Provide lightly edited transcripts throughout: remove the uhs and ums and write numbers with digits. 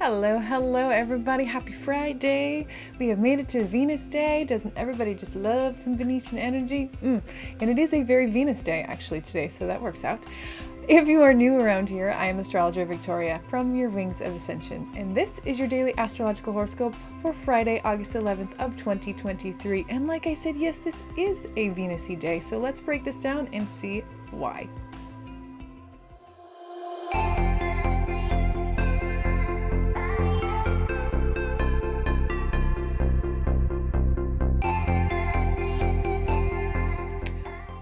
Hello, everybody. Happy Friday. We have made it to Venus Day. Doesn't everybody just love some Venetian energy? And it is a very Venus day, actually, today, so that works out. If you are new around here, I am astrologer Victoria from your Wings of Ascension, and this is your daily astrological horoscope for Friday, August 11th of 2023. And like I said, yes, this is a Venus-y day, so let's break this down and see why.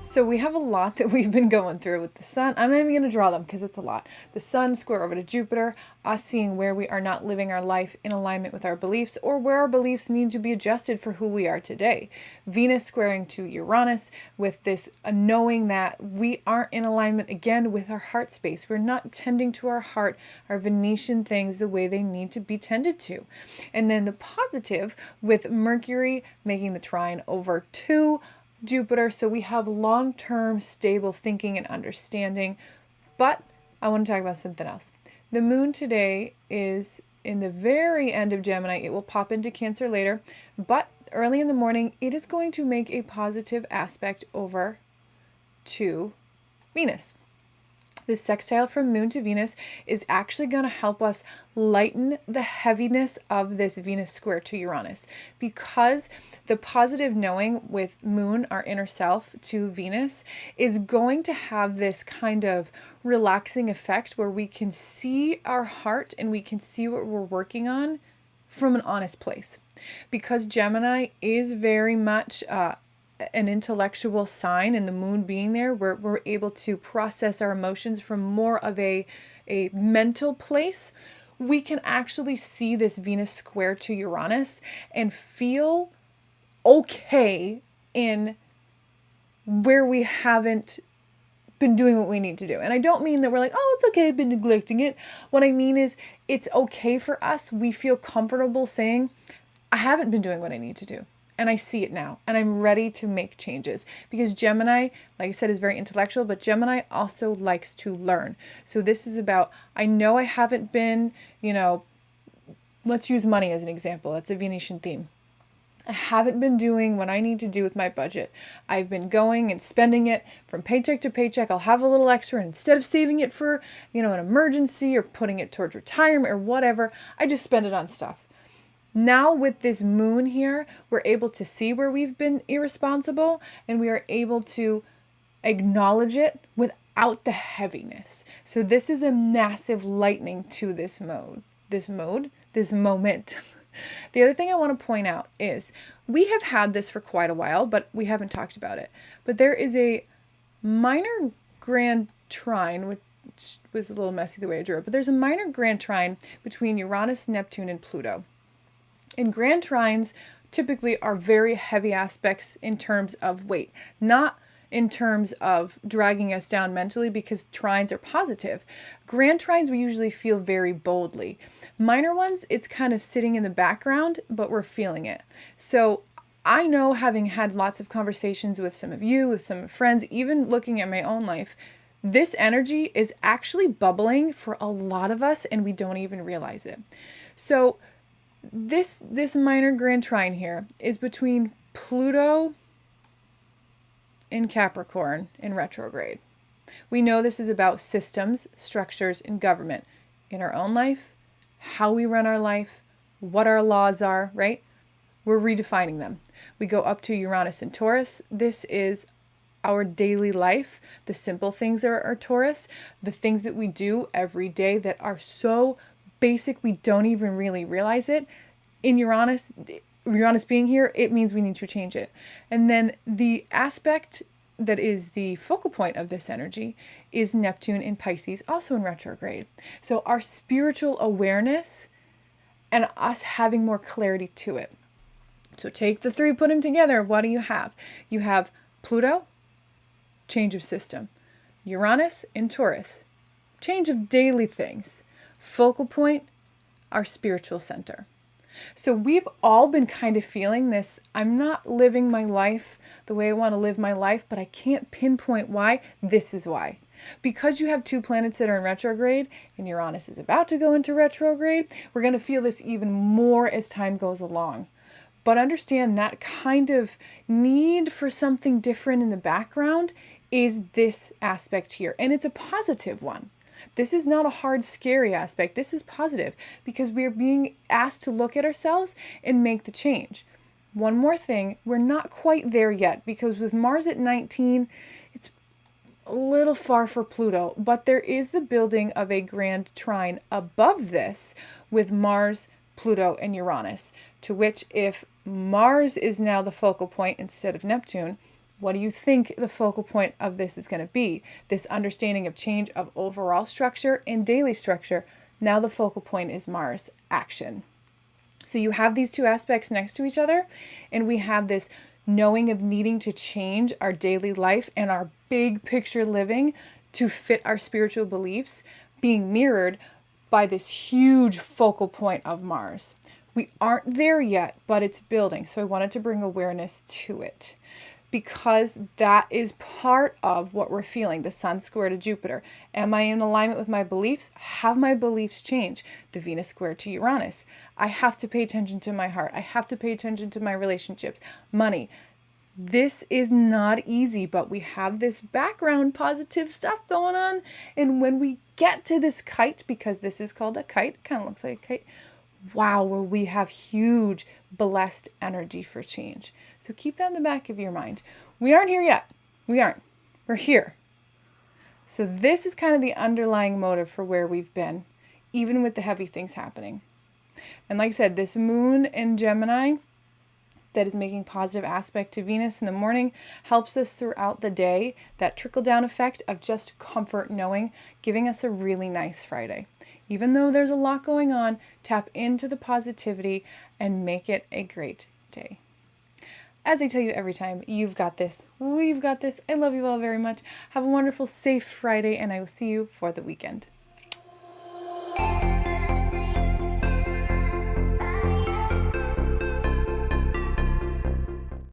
So we have a lot that we've been going through with the sun. I'm not even going to draw them because it's a lot. The sun square over to Jupiter, us seeing where we are not living our life in alignment with our beliefs or where our beliefs need to be adjusted for who we are today. Venus squaring to Uranus with this knowing that we aren't in alignment again with our heart space. We're not tending to our heart, our Venetian things the way they need to be tended to. And then the positive with Mercury making the trine over to Jupiter, so we have long-term stable thinking and understanding. But I want to talk about something else. The moon today is in the very end of Gemini. It will pop into Cancer later, but early in the morning it is going to make a positive aspect over to Venus. This sextile from Moon to Venus is actually going to help us lighten the heaviness of this Venus square to Uranus, because the positive knowing with Moon, our inner self, to Venus is going to have this kind of relaxing effect where we can see our heart and we can see what we're working on from an honest place. Because Gemini is very much an intellectual sign, and the moon being there, we're able to process our emotions from more of a mental place. We can actually see this Venus square to Uranus and feel okay in where we haven't been doing what we need to do. And I don't mean that we're like, oh, it's okay, I've been neglecting it. What I mean is it's okay for us. We feel comfortable saying, I haven't been doing what I need to do. And I see it now, and I'm ready to make changes, because Gemini, like I said, is very intellectual, but Gemini also likes to learn. So this is about, I know I haven't been, let's use money as an example. That's a Venetian theme. I haven't been doing what I need to do with my budget. I've been going and spending it from paycheck to paycheck. I'll have a little extra, and instead of saving it for, an emergency or putting it towards retirement or whatever, I just spend it on stuff. Now with this moon here, we're able to see where we've been irresponsible, and we are able to acknowledge it without the heaviness. So this is a massive lightening to this moment. The other thing I want to point out is we have had this for quite a while, but we haven't talked about it. But there is a minor grand trine, which was a little messy the way I drew it, but there's a minor grand trine between Uranus, Neptune, and Pluto. And grand trines typically are very heavy aspects in terms of weight, not in terms of dragging us down mentally, because trines are positive. Grand trines we usually feel very boldly. Minor ones, it's kind of sitting in the background, but we're feeling it. So I know, having had lots of conversations with some of you, with some friends, even looking at my own life, this energy is actually bubbling for a lot of us, and we don't even realize it. So this minor grand trine here is between Pluto and Capricorn in retrograde. We know this is about systems, structures, and government in our own life, how we run our life, what our laws are, right? We're redefining them. We go up to Uranus and Taurus. This is our daily life. The simple things are Taurus. The things that we do every day that are so basic we don't even really realize it. In Uranus being here, it means we need to change it. And then the aspect that is the focal point of this energy is Neptune in Pisces, also in retrograde. So our spiritual awareness and us having more clarity to it. So take the three, put them together. What do you have? You have Pluto, change of system. Uranus in Taurus, change of daily things. Focal point, our spiritual center. So we've all been kind of feeling this, I'm not living my life the way I want to live my life, but I can't pinpoint why. This is why. Because you have two planets that are in retrograde and Uranus is about to go into retrograde, we're going to feel this even more as time goes along. But understand that kind of need for something different in the background is this aspect here. And it's a positive one. This is not a hard, scary aspect. This is positive because we are being asked to look at ourselves and make the change. One more thing, we're not quite there yet because with Mars at 19, it's a little far for Pluto, but there is the building of a grand trine above this with Mars, Pluto, and Uranus, to which if Mars is now the focal point instead of Neptune, what do you think the focal point of this is going to be? This understanding of change of overall structure and daily structure. Now the focal point is Mars action. So you have these two aspects next to each other, and we have this knowing of needing to change our daily life and our big picture living to fit our spiritual beliefs being mirrored by this huge focal point of Mars. We aren't there yet, but it's building. So I wanted to bring awareness to it because that is part of what we're feeling, the Sun square to Jupiter. Am I in alignment with my beliefs? Have my beliefs changed? The Venus square to Uranus. I have to pay attention to my heart. I have to pay attention to my relationships, money. This is not easy, but we have this background positive stuff going on. And when we get to this kite, because this is called a kite, kind of looks like a kite, wow, where we have huge blessed energy for change. So keep that in the back of your mind. We aren't here yet. We aren't. We're here. So this is kind of the underlying motive for where we've been, even with the heavy things happening. And like I said, this moon in Gemini that is making positive aspect to Venus in the morning helps us throughout the day. That trickle-down effect of just comfort knowing, giving us a really nice Friday. Even though there's a lot going on, tap into the positivity and make it a great day. As I tell you every time, you've got this. We've got this. I love you all very much. Have a wonderful, safe Friday, and I will see you for the weekend.